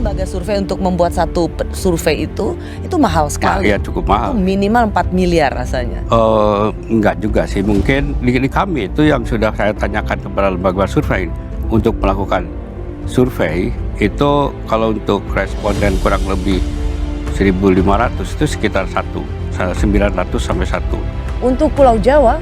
lembaga survei untuk membuat satu survei itu mahal sekali. Iya, cukup mahal. Itu minimal 4 miliar rasanya. Enggak juga sih, mungkin di kami itu yang sudah saya tanyakan kepada lembaga survei untuk melakukan survei itu, kalau untuk responden kurang lebih 1.500 itu sekitar 900 sampai 1. Untuk Pulau Jawa,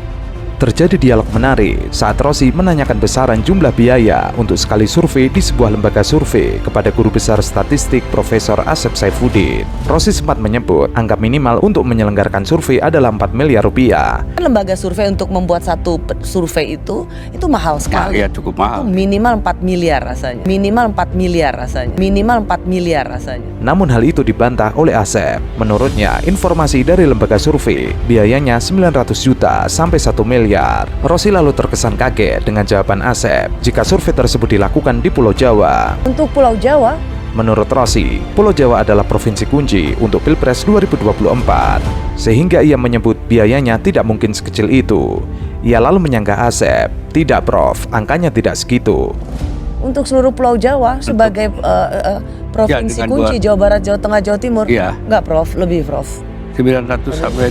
Terjadi dialog menarik saat Rosi menanyakan besaran jumlah biaya untuk sekali survei di sebuah lembaga survei kepada Guru Besar Statistik Profesor Asep Saifuddin. Rosi sempat menyebut angka minimal untuk menyelenggarakan survei adalah 4 miliar rupiah. lembaga survei untuk membuat satu survei itu mahal sekali. Iya, cukup mahal. Itu minimal 4 miliar rasanya. Minimal 4 miliar rasanya. Minimal 4 miliar rasanya. Namun hal itu dibantah oleh Asep. Menurutnya, informasi dari lembaga survei biayanya 900 juta sampai 1 miliar. Rosi lalu terkesan kaget dengan jawaban Asep jika survei tersebut dilakukan di Pulau Jawa. Untuk Pulau Jawa, Menurut Rosi, Pulau Jawa adalah provinsi kunci untuk Pilpres 2024, sehingga ia menyebut biayanya tidak mungkin sekecil itu. Ia lalu menyanggah Asep, "Tidak, Prof, angkanya tidak segitu." untuk seluruh Pulau Jawa sebagai provinsi dengan kunci Jawa Barat, Jawa Tengah, Jawa Timur. Iya. Enggak, Prof, lebih, Prof. 900 sampai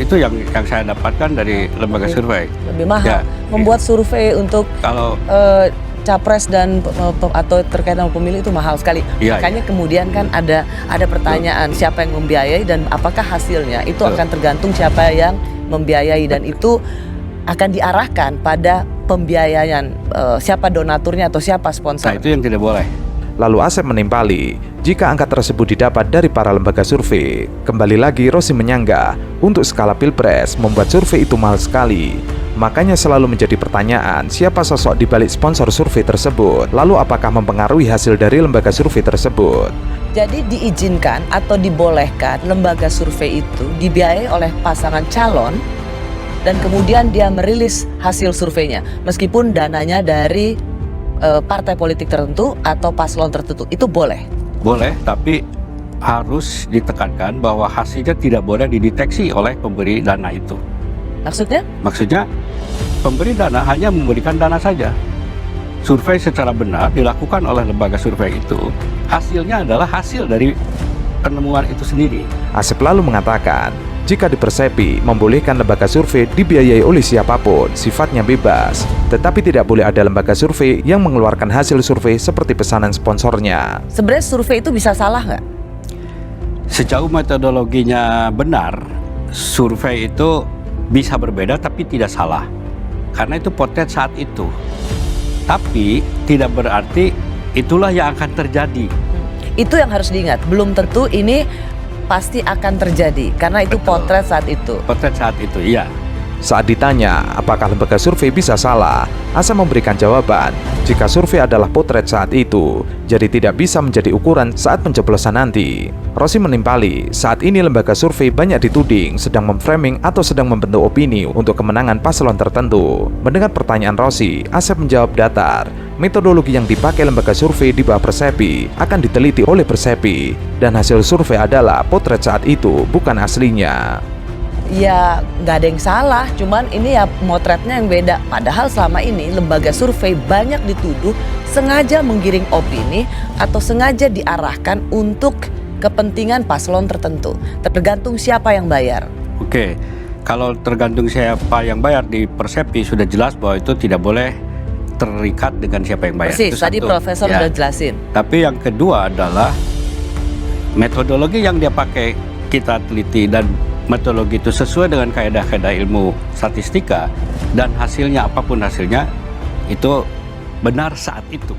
itu yang saya dapatkan dari lembaga survei. Lebih mahal. Ya, Membuat survei untuk Kalau capres dan atau terkait dengan pemilih itu mahal sekali. Iya, Makanya kemudian kan ada pertanyaan siapa yang membiayai dan apakah hasilnya itu Betul. akan tergantung siapa yang membiayai, dan itu akan diarahkan pada pembiayaan siapa donaturnya atau siapa nah, sponsor. itu yang tidak boleh. Lalu Asep menimpali, jika angka tersebut didapat dari para lembaga survei. Kembali lagi Rosi menyanggah, untuk skala Pilpres membuat survei itu mahal sekali. Makanya selalu menjadi pertanyaan siapa sosok di balik sponsor survei tersebut. Lalu apakah mempengaruhi hasil dari lembaga survei tersebut? Jadi diizinkan atau dibolehkan lembaga survei itu dibiayai oleh pasangan calon dan kemudian dia merilis hasil surveinya meskipun dananya dari partai politik tertentu atau paslon tertentu, itu boleh. Boleh, tapi harus ditekankan bahwa hasilnya tidak boleh dideteksi oleh pemberi dana itu. Maksudnya? Maksudnya, pemberi dana hanya memberikan dana saja. Survei secara benar dilakukan oleh lembaga survei itu, hasilnya adalah hasil dari penemuan itu sendiri. Asep lalu mengatakan, jika dipersepi membolehkan lembaga survei dibiayai oleh siapapun, sifatnya bebas. Tetapi tidak boleh ada lembaga survei yang mengeluarkan hasil survei seperti pesanan sponsornya. Sebenarnya survei itu bisa salah nggak? Sejauh metodologinya benar, survei itu bisa berbeda tapi tidak salah. Karena itu potret saat itu. Tapi tidak berarti itulah yang akan terjadi. Itu yang harus diingat. Belum tentu ini pasti akan terjadi karena itu Betul. potret saat itu. Potret saat itu, iya. Saat ditanya apakah lembaga survei bisa salah, Asep memberikan jawaban, jika survei adalah potret saat itu, jadi tidak bisa menjadi ukuran saat pencoblosan nanti. Rosi menimpali, saat ini lembaga survei banyak dituding sedang memframing atau sedang membentuk opini untuk kemenangan paslon tertentu. Mendengar pertanyaan Rosi, Asep menjawab datar. Metodologi yang dipakai lembaga survei di bawah Persepi akan diteliti oleh Persepi, dan hasil survei adalah potret saat itu, bukan aslinya. Ya nggak ada yang salah, cuman ini ya motretnya yang beda. Padahal selama ini lembaga survei banyak dituduh sengaja menggiring opini atau sengaja diarahkan untuk kepentingan paslon tertentu. Tergantung siapa yang bayar. Oke, kalau tergantung siapa yang bayar di Persepi sudah jelas bahwa itu tidak boleh terikat dengan siapa yang bayar. Persis, Itu tadi satu. Profesor Ya. udah jelasin. Tapi yang kedua adalah metodologi yang dia pakai kita teliti, dan metodologi itu sesuai dengan kaidah-kaidah ilmu statistika, dan hasilnya apapun hasilnya itu benar saat itu.